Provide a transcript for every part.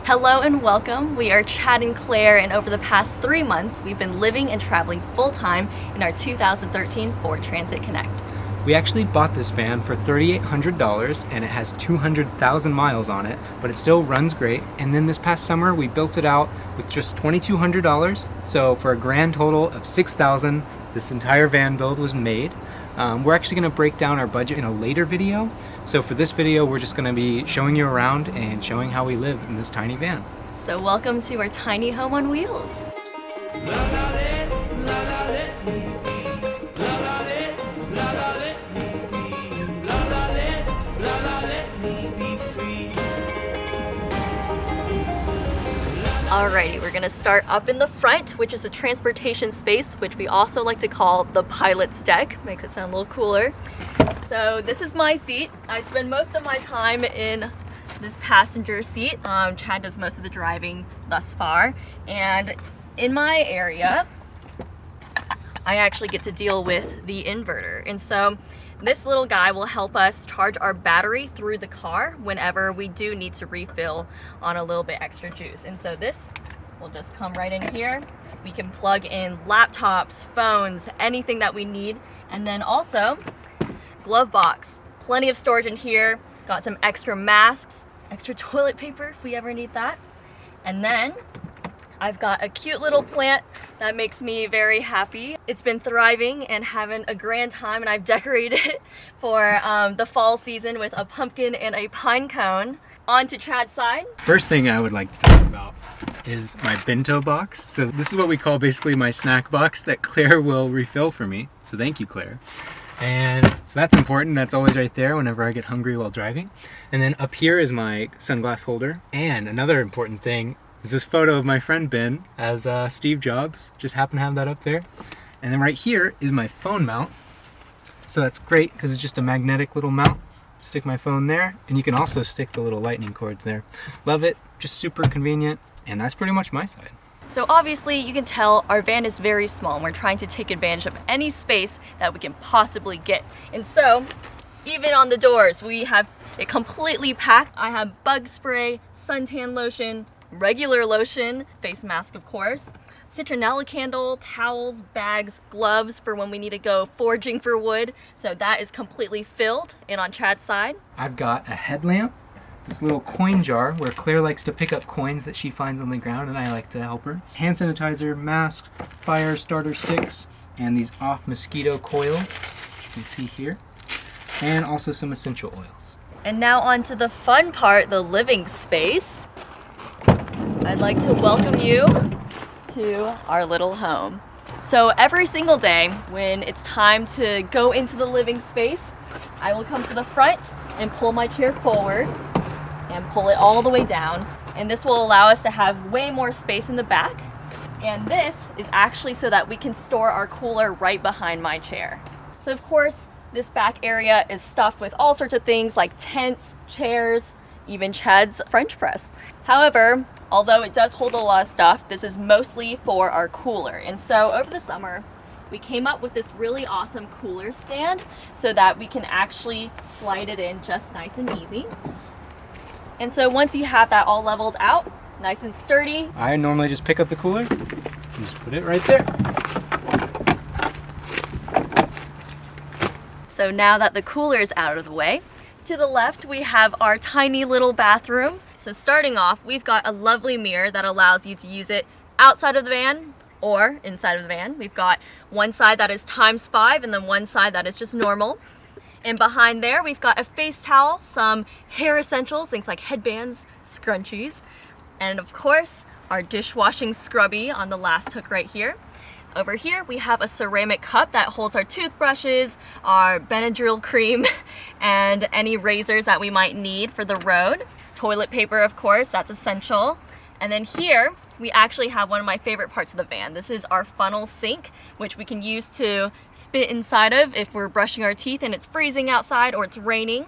Hello and welcome. We are Chad and Claire, and over the past 3 months, we've been living and traveling full-time in our 2013 Ford Transit Connect. We actually bought this van for $3,800 and it has 200,000 miles on it, but it still runs great. And then this past summer, we built it out with just $2,200. So for a grand total of $6,000, this entire van build was made. We're actually gonna break down our budget in a later video. So for this video, we're just gonna be showing you around and showing how we live in this tiny van. So welcome to our tiny home on wheels. Alrighty, we're gonna start up in the front, which is the transportation space, which we also like to call the pilot's deck. Makes it sound a little cooler. So this is my seat. I spend most of my time in this passenger seat. Chad does most of the driving thus far. And in my area, I actually get to deal with the inverter. And so this little guy will help us charge our battery through the car whenever we do need to refill on a little bit extra juice. And so this will just come right in here. We can plug in laptops, phones, anything that we need. And then also, glove box. Plenty of storage in here. Got some extra masks, extra toilet paper if we ever need that. And then I've got a cute little plant that makes me very happy. It's been thriving and having a grand time, and I've decorated it for the fall season with a pumpkin and a pine cone. On to Chad's side. First thing I would like to talk about is my bento box. So this is what we call basically my snack box that Claire will refill for me. So thank you, Claire. And so that's important. That's always right there whenever I get hungry while driving. And then up here is my sunglass holder. And another important thing is this photo of my friend Ben as Steve Jobs. Just happen to have that up there. And then right here is my phone mount. So that's great because it's just a magnetic little mount. Stick my phone there, and you can also stick the little lightning cords there. Love it, just super convenient. And that's pretty much my side. So obviously you can tell our van is very small, and we're trying to take advantage of any space that we can possibly get. And so even on the doors, we have it completely packed. I have bug spray, suntan lotion, regular lotion, face mask of course, citronella candle, towels, bags, gloves for when we need to go foraging for wood. So that is completely filled. And on Chad's side, I've got a headlamp, this little coin jar where Claire likes to pick up coins that she finds on the ground and I like to help her. Hand sanitizer, mask, fire starter sticks, and these off mosquito coils, which you can see here, and also some essential oils. And now on to the fun part, the living space. I'd like to welcome you to our little home. So every single day when it's time to go into the living space, I will come to the front and pull my chair forward and pull it all the way down. And this will allow us to have way more space in the back. And this is actually so that we can store our cooler right behind my chair. So of course, this back area is stuffed with all sorts of things like tents, chairs, even Chad's French press. However, although it does hold a lot of stuff, this is mostly for our cooler. And so over the summer, we came up with this really awesome cooler stand so that we can actually slide it in just nice and easy. And so once you have that all leveled out, nice and sturdy. I normally just pick up the cooler and just put it right there. So now that the cooler is out of the way, to the left we have our tiny little bathroom. So starting off, we've got a lovely mirror that allows you to use it outside of the van or inside of the van. We've got one side that is ×5 and then one side that is just normal. And behind there, we've got a face towel, some hair essentials, things like headbands, scrunchies, and of course, our dishwashing scrubby on the last hook right here. Over here, we have a ceramic cup that holds our toothbrushes, our Benadryl cream, and any razors that we might need for the road. Toilet paper, of course, that's essential. And then here, we actually have one of my favorite parts of the van. This is our funnel sink, which we can use to spit inside of if we're brushing our teeth and it's freezing outside or it's raining.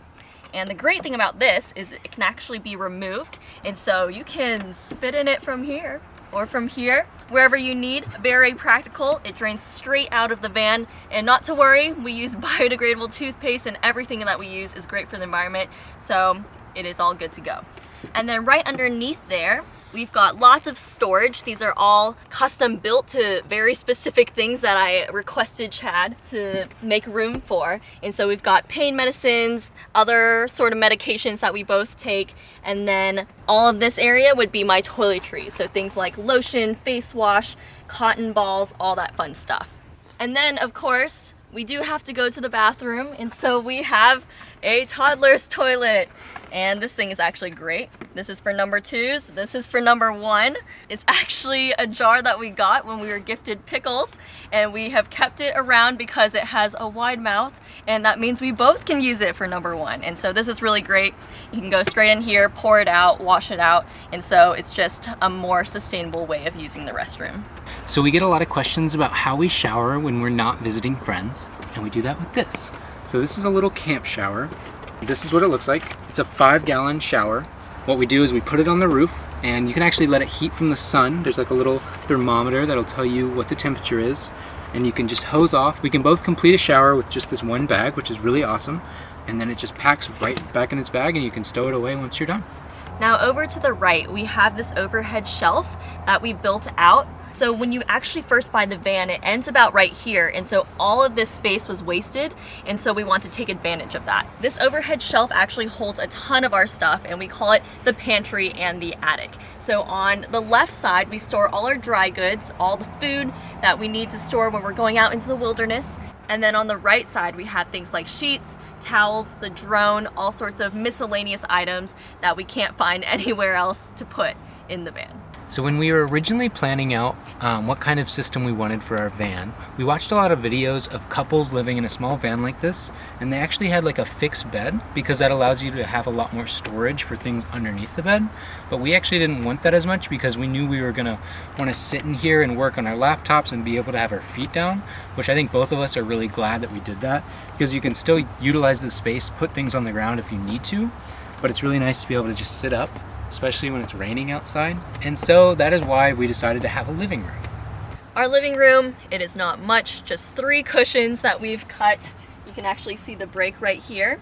And the great thing about this is it can actually be removed. And so you can spit in it from here or from here, wherever you need. Very practical. It drains straight out of the van. And not to worry, we use biodegradable toothpaste, and everything that we use is great for the environment. So it is all good to go. And then right underneath there, we've got lots of storage. These are all custom built to very specific things that I requested Chad to make room for. And so we've got pain medicines, other sort of medications that we both take, and then all of this area would be my toiletries. So things like lotion, face wash, cotton balls, all that fun stuff. And then of course, we do have to go to the bathroom, and so we have a toddler's toilet. And this thing is actually great. This is for number 2s. This is for number 1. It's actually a jar that we got when we were gifted pickles, and we have kept it around because it has a wide mouth, and that means we both can use it for number 1. And so this is really great. You can go straight in here, pour it out, wash it out, and so it's just a more sustainable way of using the restroom. So we get a lot of questions about how we shower when we're not visiting friends, and we do that with this. So this is a little camp shower. This is what it looks like. It's a 5-gallon shower. What we do is we put it on the roof, and you can actually let it heat from the sun. There's like a little thermometer that'll tell you what the temperature is, and you can just hose off. We can both complete a shower with just this one bag, which is really awesome, and then it just packs right back in its bag, and you can stow it away once you're done. Now over to the right, we have this overhead shelf that we built out. So when you actually first buy the van, it ends about right here, and so all of this space was wasted, and so we want to take advantage of that. This overhead shelf actually holds a ton of our stuff, and we call it the pantry and the attic. So on the left side, we store all our dry goods, all the food that we need to store when we're going out into the wilderness. And then on the right side, we have things like sheets, towels, the drone, all sorts of miscellaneous items that we can't find anywhere else to put in the van. So when we were originally planning out what kind of system we wanted for our van, we watched a lot of videos of couples living in a small van like this, and they actually had like a fixed bed because that allows you to have a lot more storage for things underneath the bed. But we actually didn't want that as much because we knew we were gonna want to sit in here and work on our laptops and be able to have our feet down, which I think both of us are really glad that we did that, because you can still utilize the space, put things on the ground if you need to, but it's really nice to be able to just sit up, especially when it's raining outside. And so that is why we decided to have a living room. Our living room, it is not much, just 3 cushions that we've cut. You can actually see the break right here.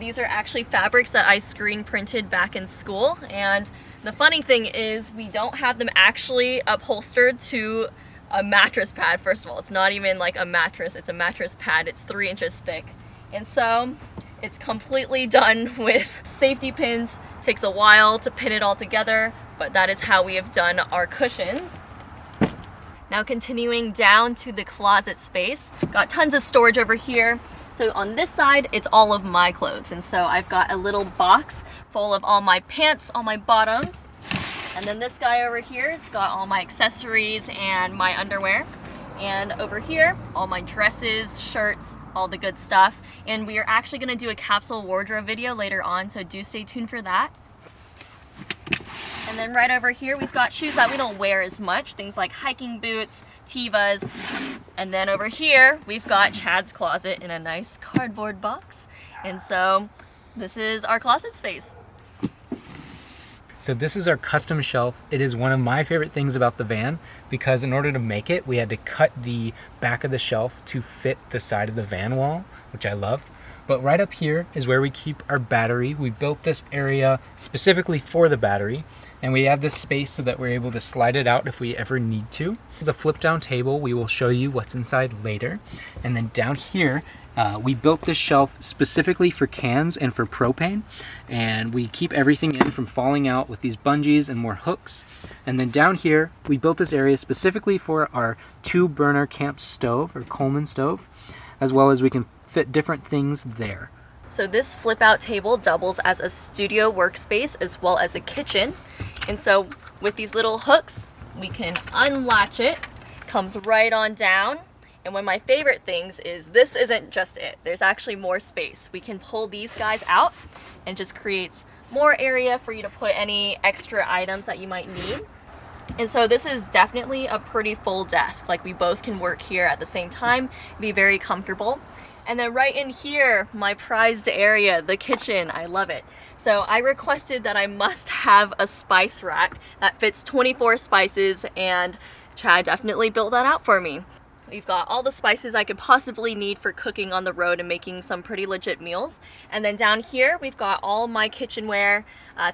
These are actually fabrics that I screen printed back in school, and the funny thing is we don't have them actually upholstered to a mattress pad. First of all, it's not even like a mattress, it's a mattress pad. It's 3 inches thick, and so it's completely done with safety pins. Takes a while to pin it all together, but that is how we have done our cushions. Now continuing down to the closet space, got tons of storage over here. So on this side, it's all of my clothes, and so I've got a little box full of all my pants, all my bottoms, and then this guy over here, it's got all my accessories and my underwear, and over here, all my dresses, shirts, all the good stuff. And we are actually going to do a capsule wardrobe video later on, so do stay tuned for that. And then right over here we've got shoes that we don't wear as much, things like hiking boots, Tevas. And then over here we've got Chad's closet in a nice cardboard box. And so this is our closet space. So this is our custom shelf. It is one of my favorite things about the van because in order to make it, we had to cut the back of the shelf to fit the side of the van wall, which I love. But right up here is where we keep our battery. We built this area specifically for the battery, and we have this space so that we're able to slide it out if we ever need to. This is a flip down table. We will show you what's inside later. And then down here, we built this shelf specifically for cans and for propane, and we keep everything in from falling out with these bungees and more hooks. And then down here, we built this area specifically for our 2-burner camp stove or Coleman stove, as well as we can fit different things there. So this flip-out table doubles as a studio workspace as well as a kitchen. And so with these little hooks, we can unlatch it, comes right on down. And one of my favorite things is this isn't just it. There's actually more space. We can pull these guys out and just creates more area for you to put any extra items that you might need. And so this is definitely a pretty full desk. Like we both can work here at the same time, be very comfortable. And then right in here, my prized area, the kitchen, I love it. So I requested that I must have a spice rack that fits 24 spices, and Chad definitely built that out for me. We've got all the spices I could possibly need for cooking on the road and making some pretty legit meals. And then down here, we've got all my kitchenware,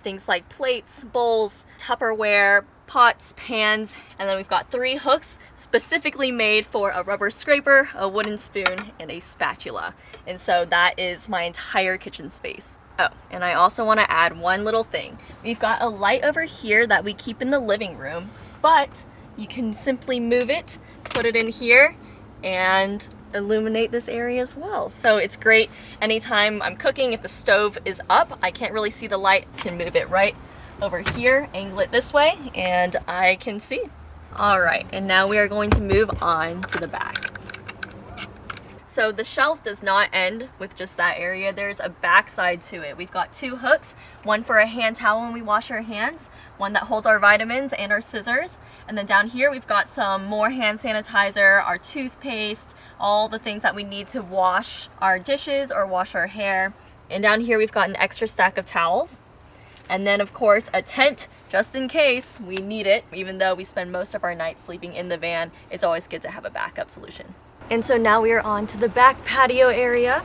things like plates, bowls, Tupperware, pots, pans, and then we've got 3 hooks specifically made for a rubber scraper, a wooden spoon, and a spatula. And so that is my entire kitchen space. Oh, and I also want to add one little thing. We've got a light over here that we keep in the living room, but you can simply move it, put it in here, and illuminate this area as well. So it's great anytime I'm cooking. If the stove is up, I can't really see the light, I can move it right over here, angle it this way, and I can see. All right, and now we are going to move on to the back. So the shelf does not end with just that area. There's a back side to it. We've got 2 hooks, one for a hand towel when we wash our hands, one that holds our vitamins and our scissors. And then down here we've got some more hand sanitizer, our toothpaste, all the things that we need to wash our dishes or wash our hair. And down here we've got an extra stack of towels. And then of course a tent, just in case we need it. Even though we spend most of our nights sleeping in the van, it's always good to have a backup solution. And so now we are on to the back patio area.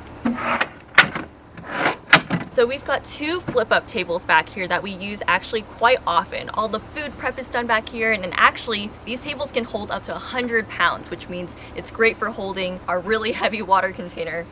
So we've got 2 flip-up tables back here that we use actually quite often. All the food prep is done back here, and actually these tables can hold up to 100 pounds, which means it's great for holding our really heavy water container,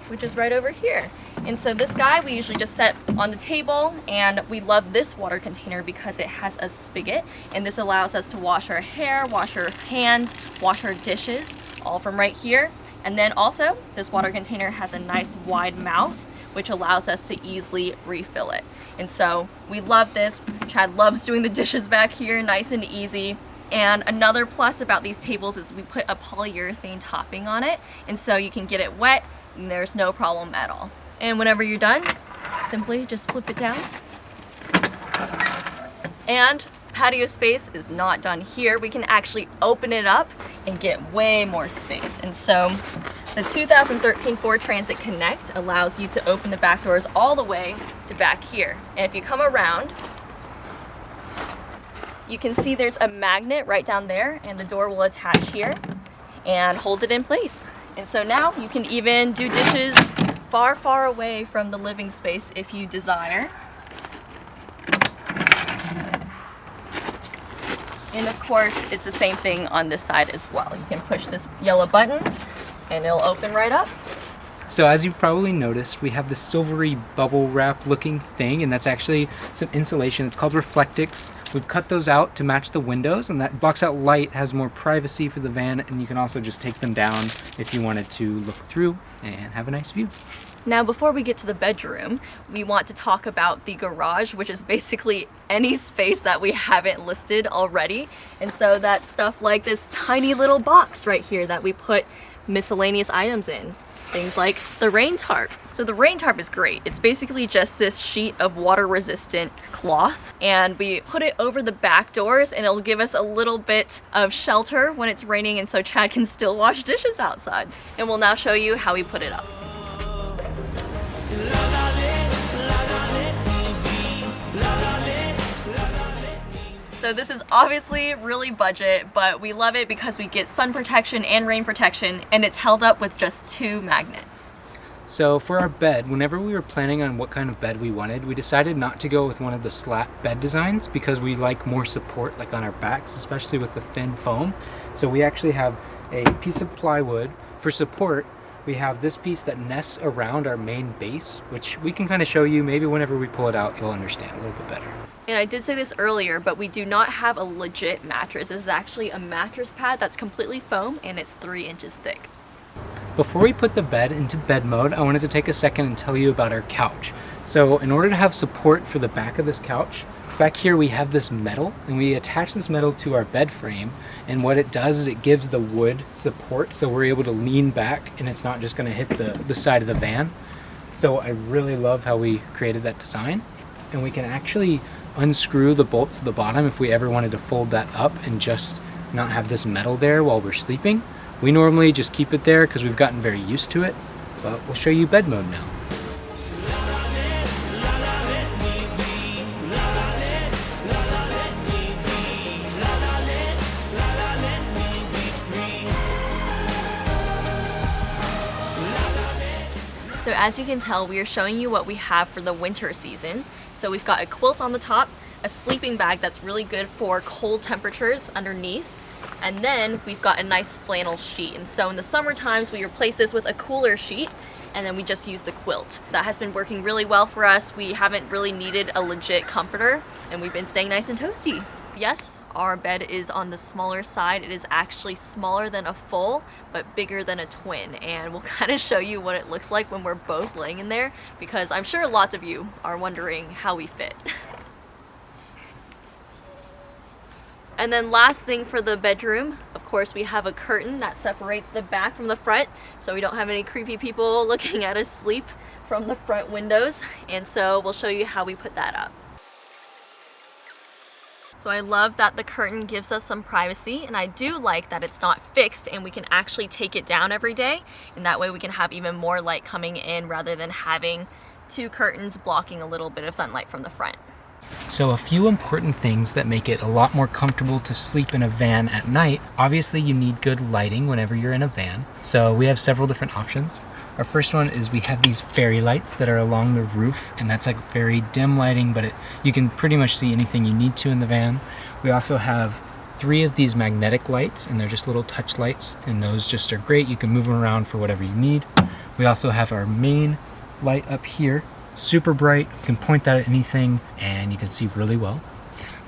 which is right over here. And so this guy we usually just set on the table, and we love this water container because it has a spigot, and this allows us to wash our hair, wash our hands, wash our dishes, all from right here. And then also this water container has a nice wide mouth, which allows us to easily refill it. And so we love this. Chad loves doing the dishes back here, nice and easy. And another plus about these tables is we put a polyurethane topping on it, and so you can get it wet and there's no problem at all. And whenever you're done, simply just flip it down. And patio space is not done here. We can actually open it up and get way more space. And so the 2013 Ford Transit Connect allows you to open the back doors all the way to back here. And if you come around, you can see there's a magnet right down there, and the door will attach here and hold it in place. And so now you can even do dishes far, far away from the living space if you desire. And of course, it's the same thing on this side as well. You can push this yellow button and it'll open right up. So as you've probably noticed, we have this silvery bubble wrap looking thing, and that's actually some insulation. It's called Reflectix. We've cut those out to match the windows, and that blocks out light, has more privacy for the van, and you can also just take them down if you wanted to look through and have a nice view. Now, before we get to the bedroom, we want to talk about the garage, which is basically any space that we haven't listed already. And so that's stuff like this tiny little box right here that we put miscellaneous items in. Things like the rain tarp. So the rain tarp is great. It's basically just this sheet of water resistant cloth, and we put it over the back doors, and it'll give us a little bit of shelter when it's raining, and so Chad can still wash dishes outside. And we'll now show you how we put it up. So this is obviously really budget, but we love it because we get sun protection and rain protection, and it's held up with just 2 magnets. So for our bed, whenever we were planning on what kind of bed we wanted, we decided not to go with one of the slat bed designs because we like more support, like on our backs, especially with the thin foam. So we actually have a piece of plywood. For support, we have this piece that nests around our main base, which we can kind of show you. Maybe whenever we pull it out, you'll understand a little bit better. And I did say this earlier, but we do not have a legit mattress. This is actually a mattress pad that's completely foam, and it's 3 inches thick. Before we put the bed into bed mode, I wanted to take a second and tell you about our couch. So in order to have support for the back of this couch, back here we have this metal, and we attach this metal to our bed frame, and what it does is it gives the wood support, so we're able to lean back and it's not just going to hit the side of the van. So I really love how we created that design, and we can actually unscrew the bolts at the bottom if we ever wanted to fold that up and just not have this metal there while we're sleeping. We normally just keep it there because we've gotten very used to it, but we'll show you bed mode now. as you can tell, we are showing you what we have for the winter season. So we've got a quilt on the top, a sleeping bag that's really good for cold temperatures underneath, and then we've got a nice flannel sheet. And so in the summer times, we replace this with a cooler sheet, and then we just use the quilt. That has been working really well for us. We haven't really needed a legit comforter, and we've been staying nice and toasty. Yes, our bed is on the smaller side. It is actually smaller than a full, but bigger than a twin. And we'll kind of show you what it looks like when we're both laying in there, because I'm sure lots of you are wondering how we fit. And then last thing for the bedroom, of course, we have a curtain that separates the back from the front, so we don't have any creepy people looking at us sleep from the front windows. And so we'll show you how we put that up. So I love that the curtain gives us some privacy, and I do like that it's not fixed and we can actually take it down every day, and that way we can have even more light coming in rather than having two curtains blocking a little bit of sunlight from the front. So a few important things that make it a lot more comfortable to sleep in a van at night. Obviously you need good lighting whenever you're in a van. So we have several different options. Our first one is we have these fairy lights that are along the roof, and that's like very dim lighting, but you can pretty much see anything you need to in the van. We also have 3 of these magnetic lights, and they're just little touch lights, and those just are great. You can move them around for whatever you need. We also have our main light up here, super bright. You can point that at anything and you can see really well.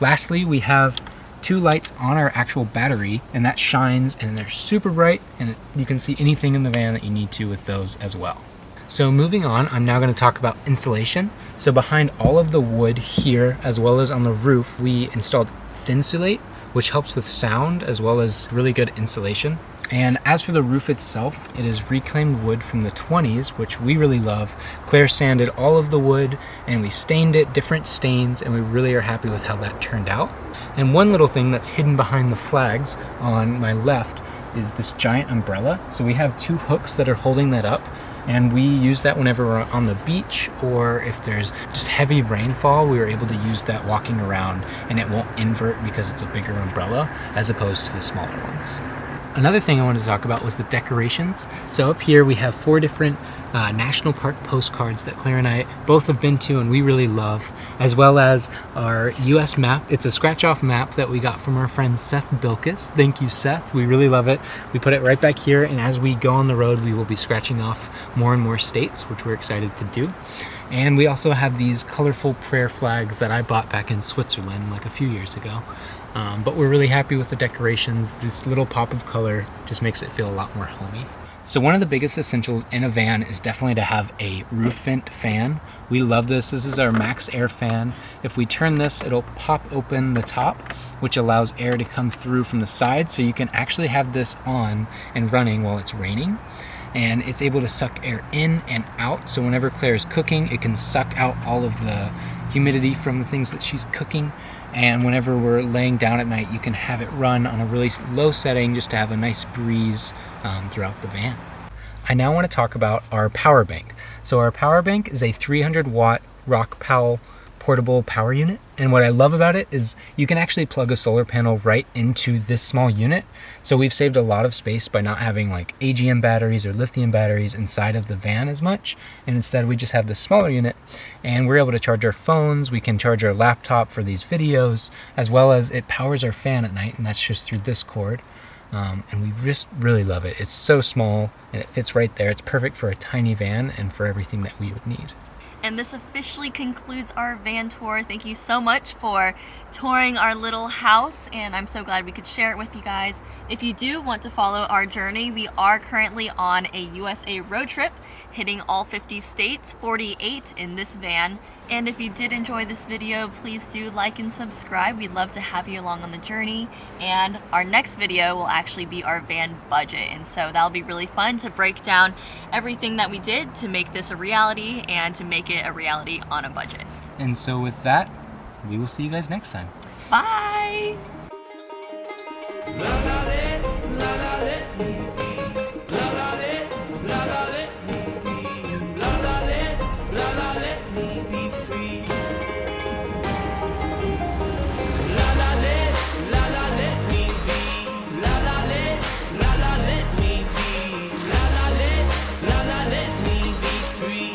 Lastly, we have 2 lights on our actual battery, and that shines, and they're super bright, and you can see anything in the van that you need to with those as well. So moving on, I'm now going to talk about insulation. So behind all of the wood here, as well as on the roof, we installed Thinsulate, which helps with sound as well as really good insulation. And as for the roof itself, it is reclaimed wood from the 20s, which we really love. Claire sanded all of the wood, and we stained it different stains, and we really are happy with how that turned out. And one little thing that's hidden behind the flags on my left is this giant umbrella. So we have 2 hooks that are holding that up, and we use that whenever we're on the beach, or if there's just heavy rainfall, we were able to use that walking around, and it won't invert because it's a bigger umbrella as opposed to the smaller ones. Another thing I wanted to talk about was the decorations. So up here we have 4 different national park postcards that Claire and I both have been to and we really love, as well as our US map. It's a scratch-off map that we got from our friend Seth Bilkis. Thank you, Seth. We really love it. We put it right back here, and as we go on the road, we will be scratching off more and more states, which we're excited to do. And we also have these colorful prayer flags that I bought back in Switzerland like a few years ago. But we're really happy with the decorations. This little pop of color just makes it feel a lot more homey. So one of the biggest essentials in a van is definitely to have a roof vent fan. We love this. This is our max air fan. If we turn this, it'll pop open the top, which allows air to come through from the side, so you can actually have this on and running while it's raining. And it's able to suck air in and out, so whenever Claire is cooking, it can suck out all of the humidity from the things that she's cooking. And whenever we're laying down at night, you can have it run on a really low setting just to have a nice breeze throughout the van. I now want to talk about our power bank. So our power bank is a 300 watt Rockpal portable power unit, and what I love about it is you can actually plug a solar panel right into this small unit. So we've saved a lot of space by not having like AGM batteries or lithium batteries inside of the van as much, and instead we just have this smaller unit, and we're able to charge our phones. We can charge our laptop for these videos, as well as it powers our fan at night, and that's just through this cord. And we just really love it. It's so small and it fits right there. It's perfect for a tiny van and for everything that we would need. And this officially concludes our van tour. Thank you so much for touring our little house, and I'm so glad we could share it with you guys. If you do want to follow our journey, we are currently on a USA road trip, hitting all 50 states, 48 in this van. And if you did enjoy this video, please do like and subscribe. We'd love to have you along on the journey. And our next video will actually be our van budget. And so that'll be really fun to break down everything that we did to make this a reality and to make it a reality on a budget. And so with that, we will see you guys next time. Bye! Free.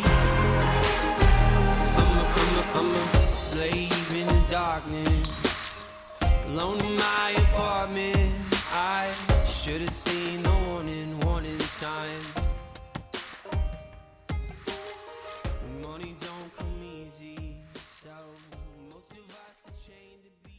alone in my apartment. I should have seen the warning sign. Money don't come easy, so most of us are chained to be